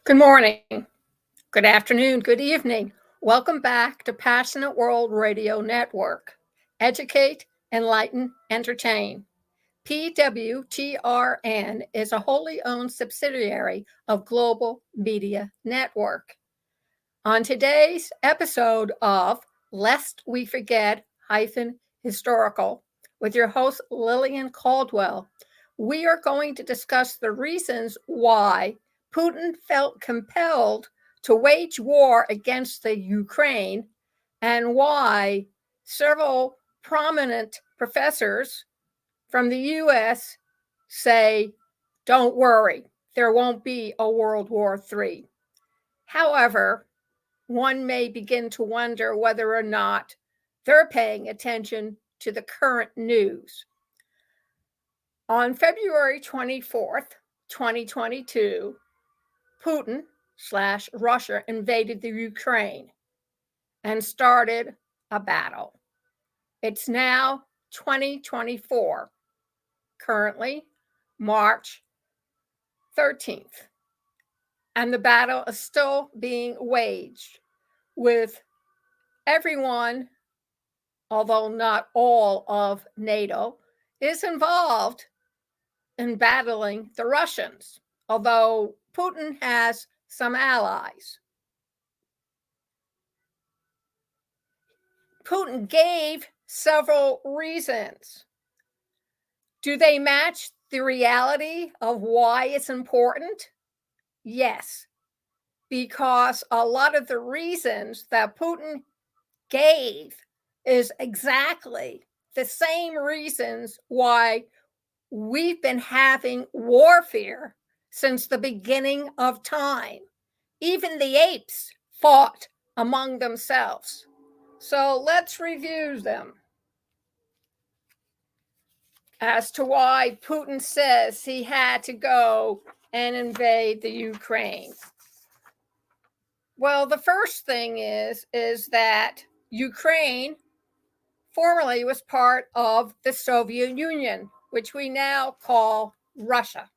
Good morning, good afternoon, good evening. Welcome back to Passionate World Radio Network. Educate, enlighten, entertain. PWTRN is a wholly owned subsidiary of Global Media Network. On today's episode of Lest We Forget Historical, with your host Lillian Cauldwell, we are going to discuss the reasons why Putin felt compelled to wage war against the Ukraine and why several prominent professors from the US say, don't worry, there won't be a World War III. However, one may begin to wonder whether or not they're paying attention to the current news. On February 24th, 2022, Putin/Russia invaded the Ukraine and started a battle. It's now 2024, currently March 13th, and the battle is still being waged with everyone, although not all of NATO, is involved in battling the Russians, although Putin has some allies. Putin gave several reasons. Do they match the reality of why it's important? Yes, because a lot of the reasons that Putin gave is exactly the same reasons why we've been having warfare since the beginning of time. Even the apes fought among themselves. So let's review them. As to why Putin says he had to go and invade the Ukraine. Well, the first thing is that Ukraine formerly was part of the Soviet Union, which we now call Russia.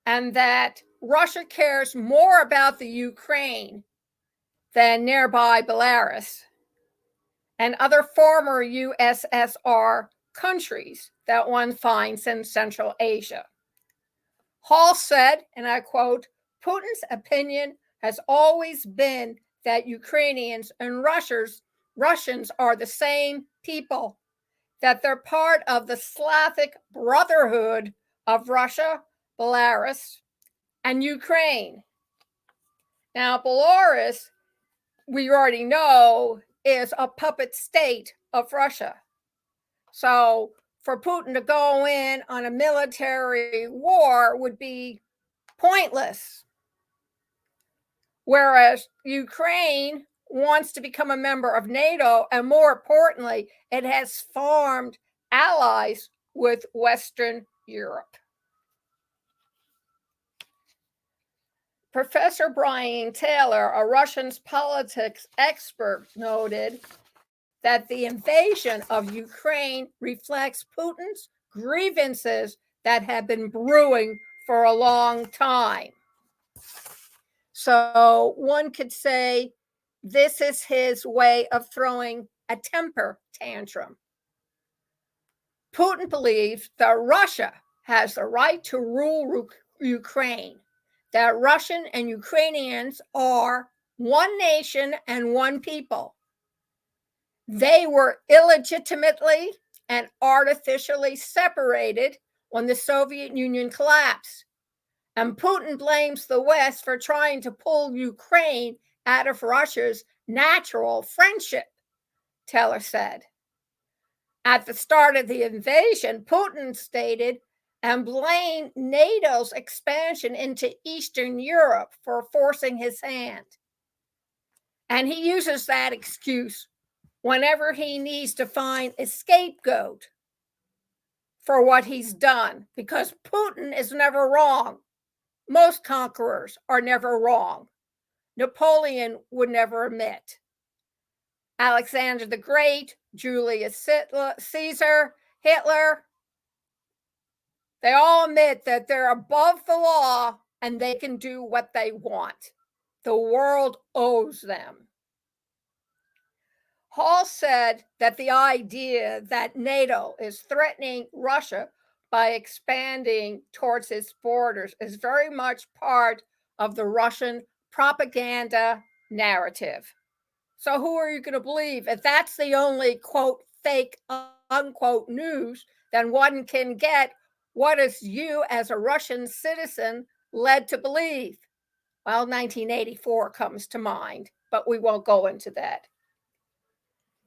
And that Russia cares more about the Ukraine than nearby Belarus and other former USSR countries that one finds in Central Asia. Hall said, and I quote, Putin's opinion has always been that Ukrainians and Russians are the same people, that they're part of the Slavic Brotherhood of Russia, Belarus, and Ukraine. Now, Belarus, we already know, is a puppet state of Russia. So for Putin to go in on a military war would be pointless. Whereas Ukraine wants to become a member of NATO, and more importantly, it has formed allies with Western Europe. Professor Brian Taylor, a Russian politics expert, noted that the invasion of Ukraine reflects Putin's grievances that have been brewing for a long time. So one could say this is his way of throwing a temper tantrum. Putin believes that Russia has the right to rule Ukraine, that Russian and Ukrainians are one nation and one people. They were illegitimately and artificially separated when the Soviet Union collapsed. And Putin blames the West for trying to pull Ukraine out of Russia's natural friendship, Taylor said. At the start of the invasion, Putin stated and blamed NATO's expansion into Eastern Europe for forcing his hand. And he uses that excuse whenever he needs to find a scapegoat for what he's done, because Putin is never wrong. Most conquerors are never wrong. Napoleon would never admit. Alexander the Great, Julius Caesar, Hitler, they all admit that they're above the law and they can do what they want. The world owes them. Hall said that the idea that NATO is threatening Russia by expanding towards its borders is very much part of the Russian propaganda narrative. So who are you going to believe? If that's the only, quote, fake, unquote, news, then one can get what is you as a Russian citizen led to believe. Well, 1984 comes to mind, but we won't go into that.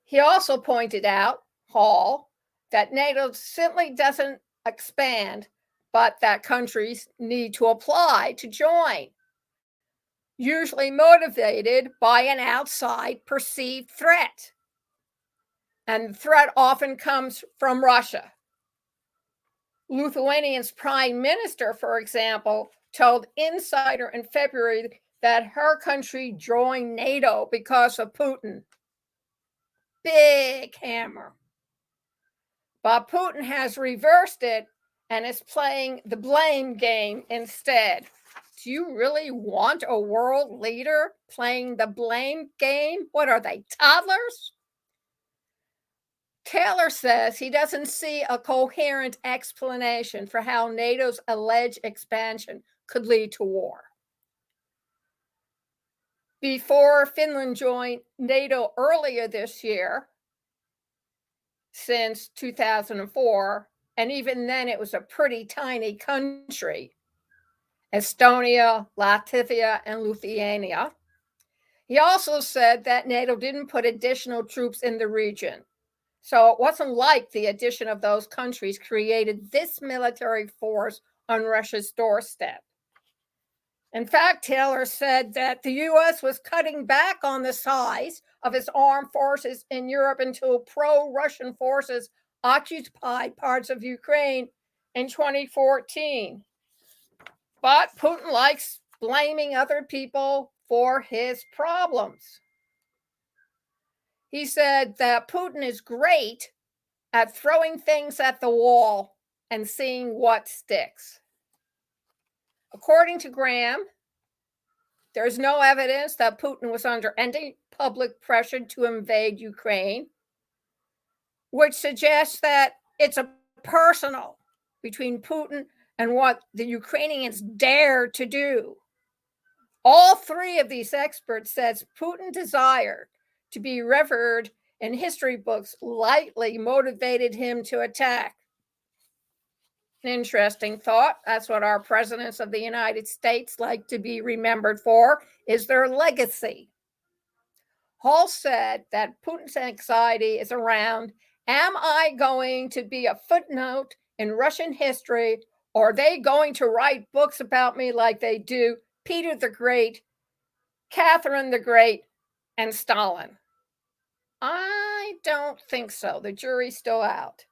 He also pointed out, Hall, that NATO simply doesn't expand, but that countries need to apply to join, usually motivated by an outside perceived threat. And the threat often comes from Russia. Lithuania's prime minister, for example, told Insider in February that her country joined NATO because of Putin. Big hammer. But Putin has reversed it and is playing the blame game instead. Do you really want a world leader playing the blame game? What are they, toddlers? Taylor says he doesn't see a coherent explanation for how NATO's alleged expansion could lead to war. Before Finland joined NATO earlier this year, since 2004, and even then it was a pretty tiny country, Estonia, Latvia, and Lithuania. He also said that NATO didn't put additional troops in the region. So it wasn't like the addition of those countries created this military force on Russia's doorstep. In fact, Taylor said that the US was cutting back on the size of its armed forces in Europe until pro-Russian forces occupied parts of Ukraine in 2014. But Putin likes blaming other people for his problems. He said that Putin is great at throwing things at the wall and seeing what sticks. According to Graham, there's no evidence that Putin was under any public pressure to invade Ukraine, which suggests that it's a personal between Putin and what the Ukrainians dare to do. All three of these experts says Putin's desire to be revered in history books lightly motivated him to attack. An interesting thought. That's what our presidents of the United States like to be remembered for, is their legacy. Hall said that Putin's anxiety is around, am I going to be a footnote in Russian history, or are they going to write books about me like they do Peter the Great, Catherine the Great, and Stalin? I don't think so. The jury's still out.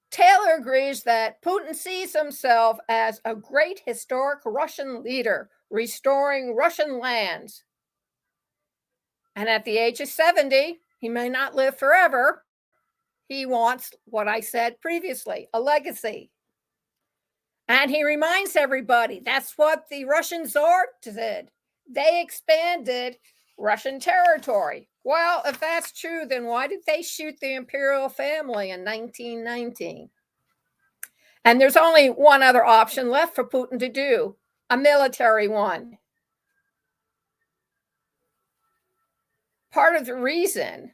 Taylor agrees that Putin sees himself as a great historic Russian leader, restoring Russian lands. And at the age of 70, he may not live forever. He wants what I said previously, a legacy. And he reminds everybody that's what the Russian Tsar did. They expanded Russian territory. Well, if that's true, then why did they shoot the imperial family in 1919? And there's only one other option left for Putin to do, a military one. Part of the reason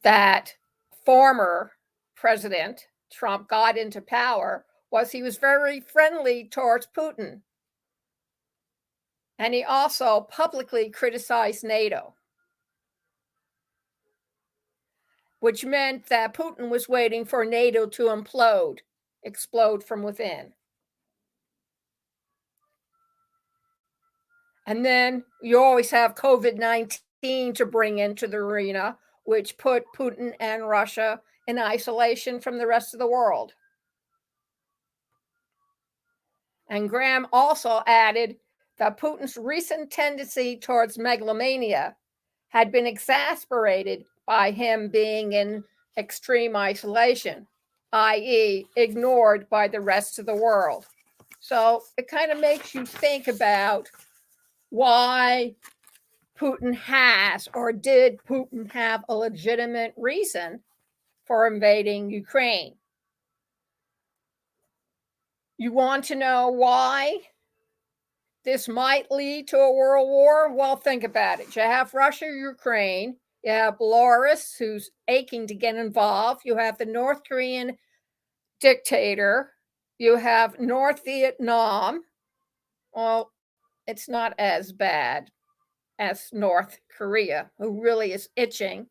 that former President Trump got into power was he was very friendly towards Putin. And he also publicly criticized NATO, which meant that Putin was waiting for NATO to explode from within. And then you always have COVID-19 to bring into the arena, which put Putin and Russia in isolation from the rest of the world. And Graham also added that Putin's recent tendency towards megalomania had been exacerbated by him being in extreme isolation, i.e., ignored by the rest of the world. So it kind of makes you think about why Putin has, or did Putin have, a legitimate reason for invading Ukraine. You want to know why this might lead to a world war? Well, think about it. You have Russia, Ukraine. You have Belarus, who's aching to get involved. You have the North Korean dictator. You have North Vietnam. Well, it's not as bad as North Korea, who really is itching.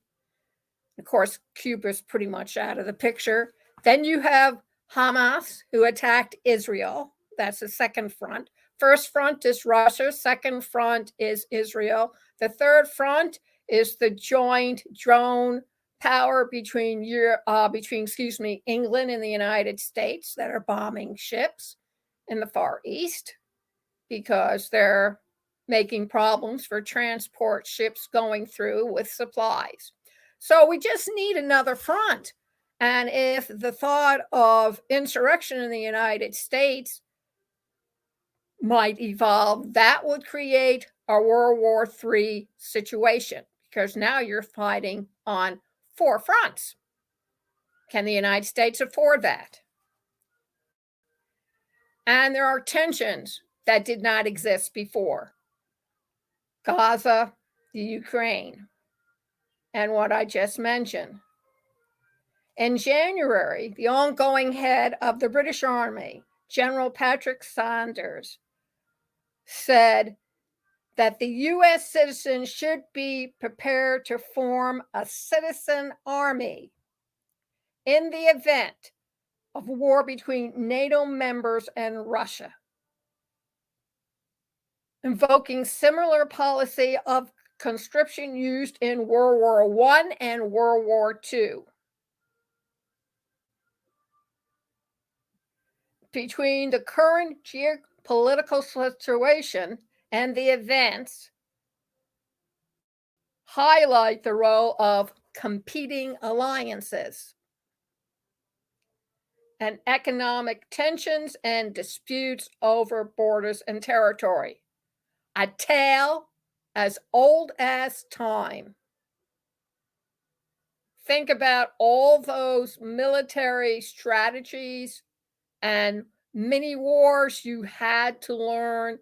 Of course, Cuba's pretty much out of the picture. Then you have Hamas, who attacked Israel. That's the second front. First front is Russia. Second front is Israel. The third front is the joint drone power between England and the United States that are bombing ships in the Far East because they're making problems for transport ships going through with supplies. So we just need another front. And if the thought of insurrection in the United States might evolve, that would create a World War III situation, because now you're fighting on 4 fronts. Can the United States afford that? And there are tensions that did not exist before. Gaza, the Ukraine, and what I just mentioned. In January, the ongoing head of the British Army, General Patrick Sanders, said that the U.S. citizens should be prepared to form a citizen army in the event of war between NATO members and Russia, invoking similar policy of conscription used in World War I and World War II. Between the current geopolitical situation and the events, highlight the role of competing alliances and economic tensions and disputes over borders and territory. A tale as old as time. Think about all those military strategies and mini wars you had to learn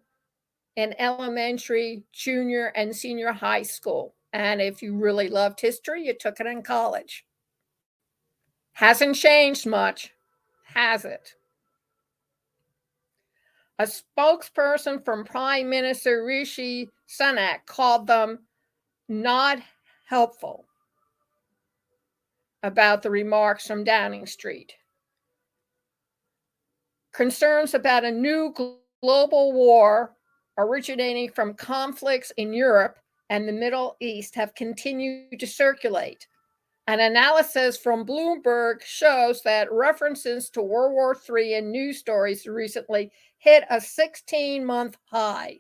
in elementary, junior, and senior high school. And if you really loved history, you took it in college. Hasn't changed much, has it? A spokesperson from Prime Minister Rishi Sunak called them not helpful about the remarks from Downing Street. Concerns about a new global war originating from conflicts in Europe and the Middle East have continued to circulate. An analysis from Bloomberg shows that references to World War III in news stories recently hit a 16-month high.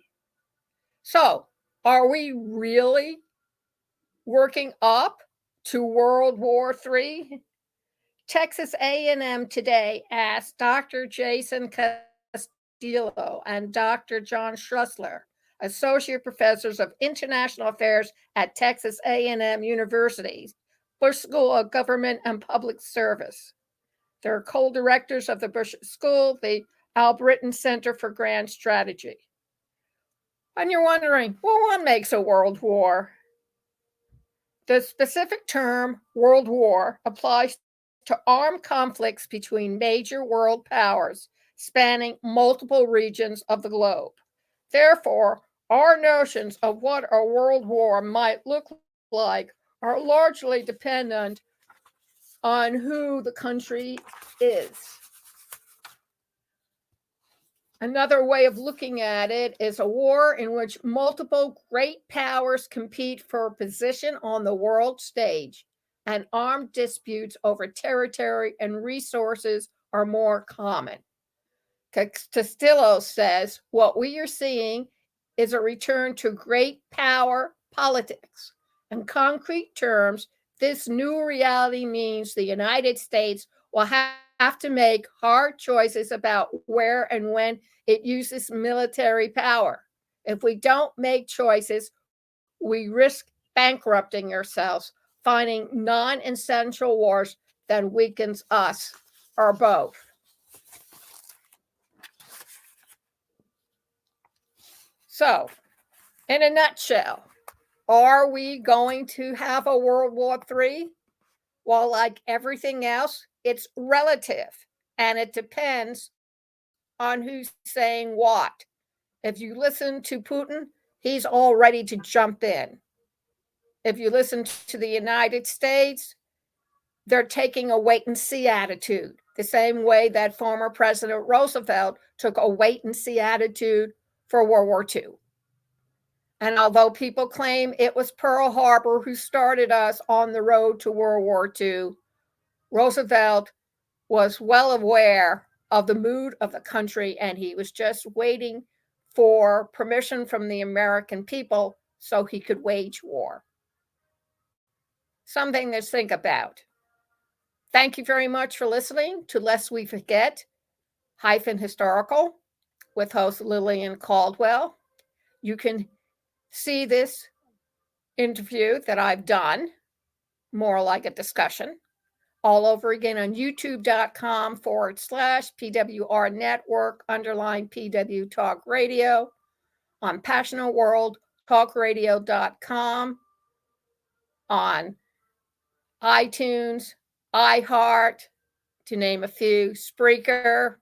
So, are we really working up to World War III? Texas A&M Today asked Dr. Jason Castillo and Dr. John Schrussler, associate professors of international affairs at Texas A&M University's Bush School of Government and Public Service. They're co-directors of the Bush School, the Albritton Center for Grand Strategy. And you're wondering, well, what makes a world war? The specific term world war applies to armed conflicts between major world powers spanning multiple regions of the globe. Therefore, our notions of what a world war might look like are largely dependent on who the country is. Another way of looking at it is a war in which multiple great powers compete for position on the world stage, and armed disputes over territory and resources are more common. Castillo says what we are seeing is a return to great power politics. In concrete terms, this new reality means the United States will have have to make hard choices about where and when it uses military power. If we don't make choices, we risk bankrupting ourselves, finding non-essential wars that weakens us or both. So, in a nutshell, are we going to have a World War III? Well, like everything else, it's relative and it depends on who's saying what. If you listen to Putin, he's all ready to jump in. If you listen to the United States, they're taking a wait and see attitude, the same way that former President Roosevelt took a wait and see attitude for World War II. And although people claim it was Pearl Harbor who started us on the road to World War II, Roosevelt was well aware of the mood of the country, and he was just waiting for permission from the American people so he could wage war. Something to think about. Thank you very much for listening to Lest We Forget Historical with host Lillian Cauldwell. You can see this interview that I've done, more like a discussion, all over again on youtube.com/PWR network _PW Talk Radio, on passionateworldtalkradio.com, on iTunes, iHeart, to name a few, Spreaker,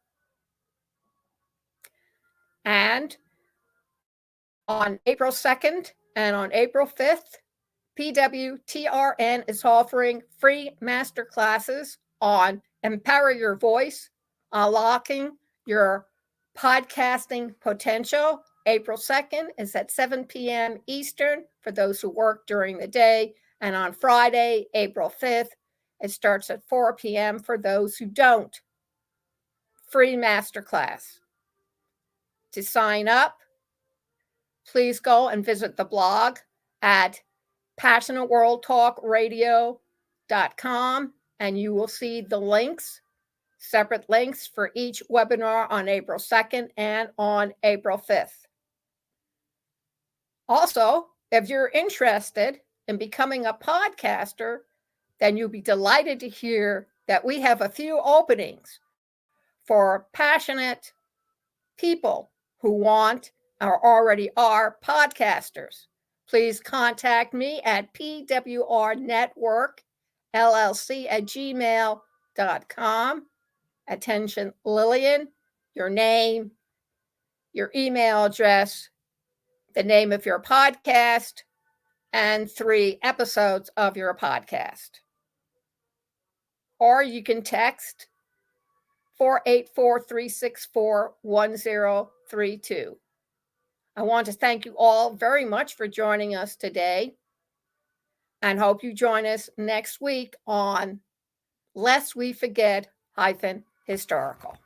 and on April 2nd and on April 5th, PWTRN is offering free master classes on Empower Your Voice, Unlocking Your Podcasting Potential. April 2nd is at 7 p.m. Eastern for those who work during the day. And on Friday, April 5th, it starts at 4 p.m. for those who don't. Free masterclass. To sign up, please go and visit the blog at passionateworldtalkradio.com, and you will see the links, separate links for each webinar on April 2nd and on April 5th. Also, if you're interested in becoming a podcaster, then you'll be delighted to hear that we have a few openings for passionate people who want or already are podcasters. Please contact me at pwrnetworkllc@gmail.com. Attention, Lillian, your name, your email address, the name of your podcast, and 3 episodes of your podcast. Or you can text 484-364-1032. I want to thank you all very much for joining us today, and hope you join us next week on Lest We Forget Historical.